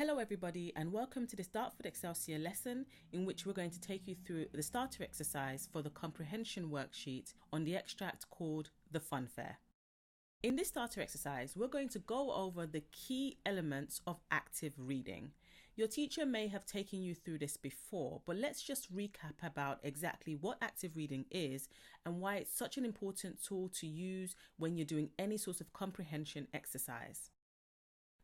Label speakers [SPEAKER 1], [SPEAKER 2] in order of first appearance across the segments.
[SPEAKER 1] Hello everybody and welcome to the Dartford Excelsior lesson in which we're going to take you through the starter exercise for the Comprehension worksheet on the extract called the Funfair. In this starter exercise, we're going to go over the key elements of active reading. Your teacher may have taken you through this before, but let's just recap about exactly what active reading is and why it's such an important tool to use when you're doing any sort of comprehension exercise.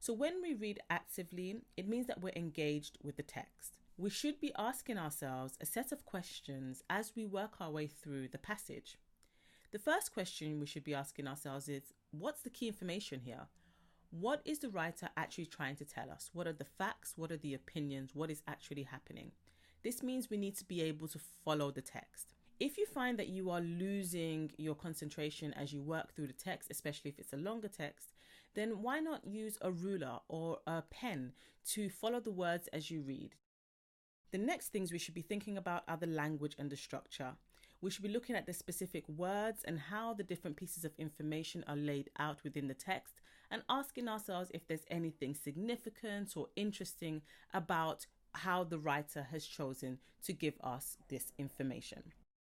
[SPEAKER 1] So when we read actively, it means that we're engaged with the text. We should be asking ourselves a set of questions as we work our way through the passage. The first question we should be asking ourselves is, what's the key information here? What is the writer actually trying to tell us? What are the facts? What are the opinions? What is actually happening? This means we need to be able to follow the text. If you find that you are losing your concentration as you work through the text, especially if it's a longer text, then why not use a ruler or a pen to follow the words as you read? The next things we should be thinking about are the language and the structure. We should be looking at the specific words and how the different pieces of information are laid out within the text and asking ourselves if there's anything significant or interesting about how the writer has chosen to give us this information.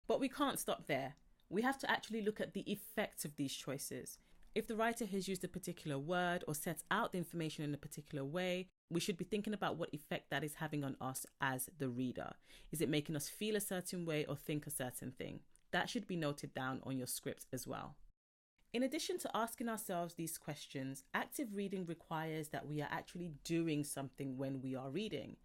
[SPEAKER 1] But we can't stop there. We have to actually look at the effect of these choices. If the writer has used a particular word or sets out the information in a particular way, we should be thinking about what effect that is having on us as the reader. Is it making us feel a certain way or think a certain thing? That should be noted down on your script as well. In addition to asking ourselves these questions, active reading requires that we are actually doing something when we are reading.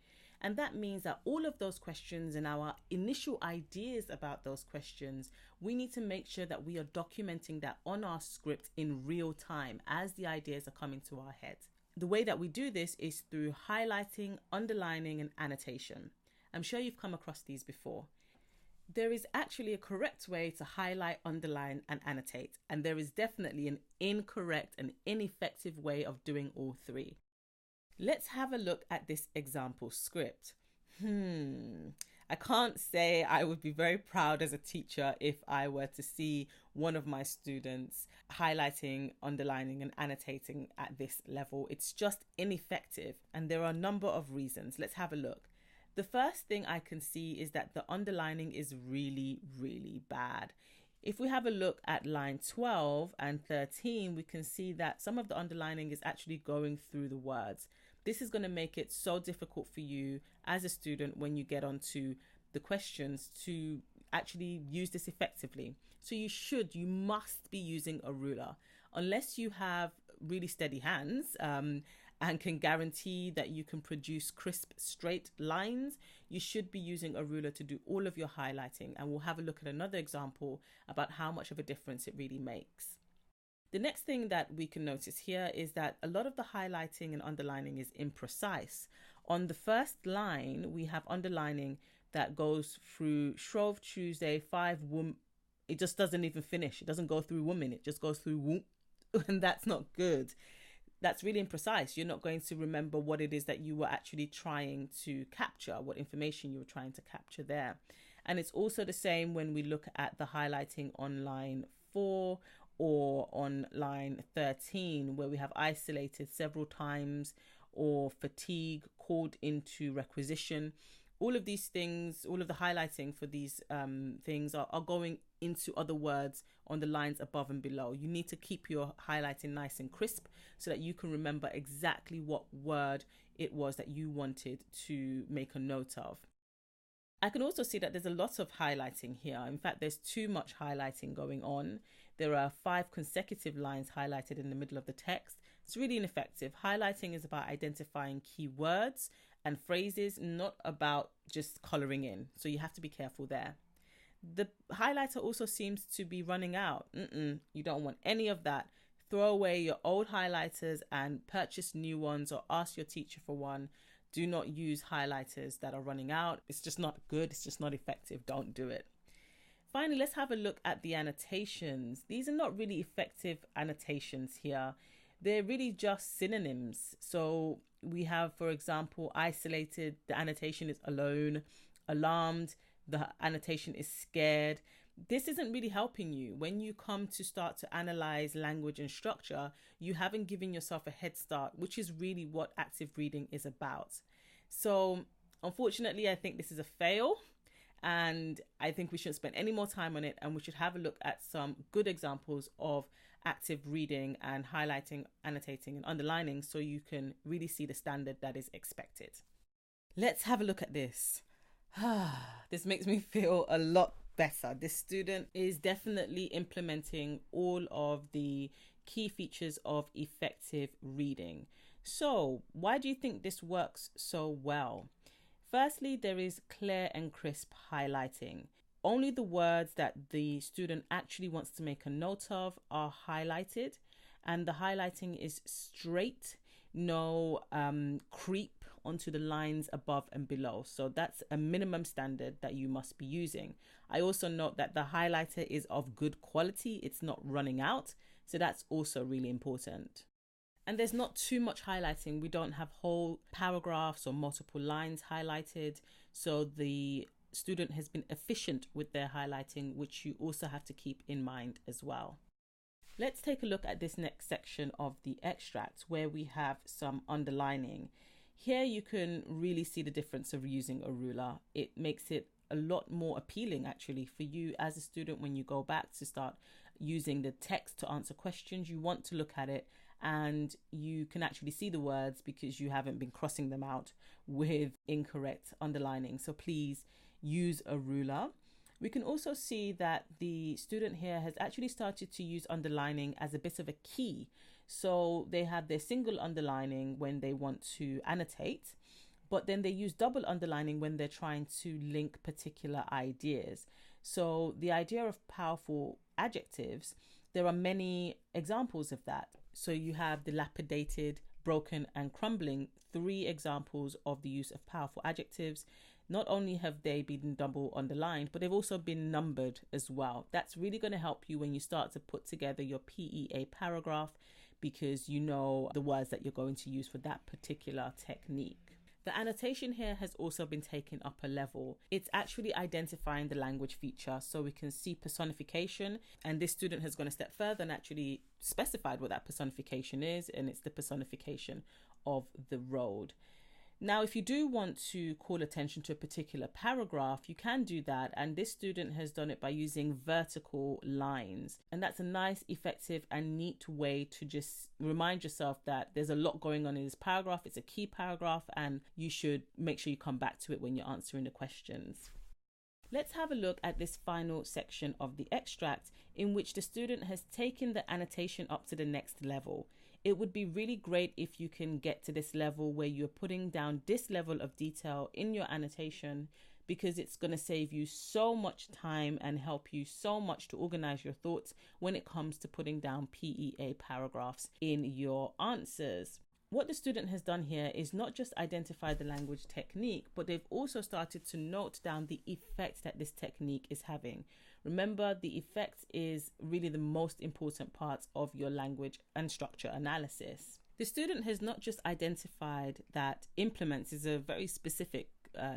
[SPEAKER 1] And that means that all of those questions and our initial ideas about those questions, we need to make sure that we are documenting that on our script in real time as the ideas are coming to our head. The way that we do this is through highlighting, underlining, and annotation. I'm sure you've come across these before. There is actually a correct way to highlight, underline, and annotate, and there is definitely an incorrect and ineffective way of doing all three. Let's have a look at this example script. I can't say I would be very proud as a teacher if I were to see one of my students highlighting, underlining, and annotating at this level. It's just ineffective, and there are a number of reasons. Let's have a look. The first thing I can see is that the underlining is really, really bad. If we have a look at line 12 and 13, we can see that some of the underlining is actually going through the words. This is going to make it so difficult for you as a student when you get onto the questions to actually use this effectively. So you must be using a ruler. Unless you have really steady hands and can guarantee that you can produce crisp, straight lines, you should be using a ruler to do all of your highlighting. And we'll have a look at another example about how much of a difference it really makes. The next thing that we can notice here is that a lot of the highlighting and underlining is imprecise. On the first line, we have underlining that goes through Shrove Tuesday, 5 womb. It just doesn't even finish. It doesn't go through woman. It just goes through womb. And that's not good. That's really imprecise. You're not going to remember what it is that you were actually trying to capture, what information you were trying to capture there. And it's also the same when we look at the highlighting on line 4 or on line 13, where we have isolated several times or fatigue called into requisition. All of these things, all of the highlighting for these things are going into other words on the lines above and below. You need to keep your highlighting nice and crisp so that you can remember exactly what word it was that you wanted to make a note of. I can also see that there's a lot of highlighting here. In fact, there's too much highlighting going on. There are 5 consecutive lines highlighted in the middle of the text. It's really ineffective. Highlighting is about identifying key words and phrases, not about just colouring in. So you have to be careful there. The highlighter also seems to be running out. You don't want any of that. Throw away your old highlighters and purchase new ones or ask your teacher for one. Do not use highlighters that are running out. It's just not good. It's just not effective. Don't do it. Finally, let's have a look at the annotations. These are not really effective annotations here. They're really just synonyms. So we have, for example, isolated. The annotation is alone. Alarmed. The annotation is scared. this isn't really helping you. When you come to start to analyze language and structure, you haven't given yourself a head start, which is really what active reading is about. So unfortunately, I think this is a fail, and I think we shouldn't spend any more time on it, and we should have a look at some good examples of active reading and highlighting, annotating and underlining so you can really see the standard that is expected. Let's have a look at this. This makes me feel a lot better. This student is definitely implementing all of the key features of effective reading. So why do you think this works so well? Firstly, there is clear and crisp highlighting. Only the words that the student actually wants to make a note of are highlighted, and the highlighting is straight, no creep onto the lines above and below. So that's a minimum standard that you must be using. I also note that the highlighter is of good quality. It's not running out. So that's also really important. And there's not too much highlighting. We don't have whole paragraphs or multiple lines highlighted. So the student has been efficient with their highlighting, which you also have to keep in mind as well. Let's take a look at this next section of the extract where we have some underlining. Here you can really see the difference of using a ruler. It makes it a lot more appealing actually for you as a student when you go back to start using the text to answer questions. You want to look at it and you can actually see the words because you haven't been crossing them out with incorrect underlining. So please use a ruler. We can also see that the student here has actually started to use underlining as a bit of a key. So they have their single underlining when they want to annotate, but then they use double underlining when they're trying to link particular ideas. So the idea of powerful adjectives, there are many examples of that. So you have dilapidated, broken and crumbling, 3 examples of the use of powerful adjectives. Not only have they been double underlined, but they've also been numbered as well. That's really going to help you when you start to put together your PEA paragraph, because you know the words that you're going to use for that particular technique. The annotation here has also been taken up a level. It's actually identifying the language feature, so we can see personification, and this student has gone a step further and actually specified what that personification is, and it's the personification of the road. Now, if you do want to call attention to a particular paragraph, you can do that. And this student has done it by using vertical lines. And that's a nice, effective and neat way to just remind yourself that there's a lot going on in this paragraph. It's a key paragraph and you should make sure you come back to it when you're answering the questions. Let's have a look at this final section of the extract in which the student has taken the annotation up to the next level. It would be really great if you can get to this level where you're putting down this level of detail in your annotation, because it's going to save you so much time and help you so much to organize your thoughts when it comes to putting down PEA paragraphs in your answers. What the student has done here is not just identify the language technique, but they've also started to note down the effect that this technique is having. Remember, the effect is really the most important part of your language and structure analysis. The student has not just identified that implements is a very specific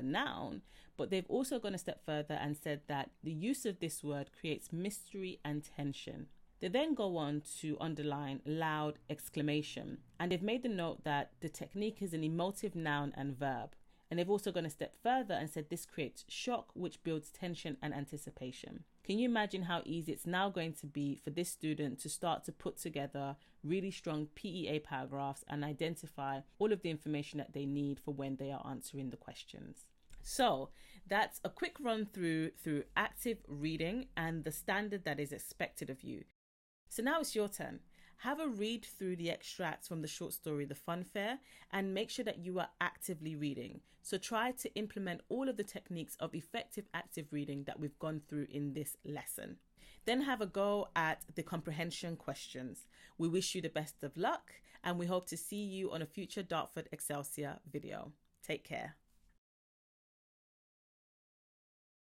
[SPEAKER 1] noun, but they've also gone a step further and said that the use of this word creates mystery and tension. They then go on to underline loud exclamation, and they've made the note that the technique is an emotive noun and verb. And they've also gone a step further and said this creates shock, which builds tension and anticipation. Can you imagine how easy it's now going to be for this student to start to put together really strong PEA paragraphs and identify all of the information that they need for when they are answering the questions? So that's a quick run through active reading and the standard that is expected of you. So now it's your turn. Have a read through the extracts from the short story, The Funfair, and make sure that you are actively reading. So try to implement all of the techniques of effective active reading that we've gone through in this lesson. Then have a go at the comprehension questions. We wish you the best of luck, and we hope to see you on a future Dartford Excelsior video. Take care.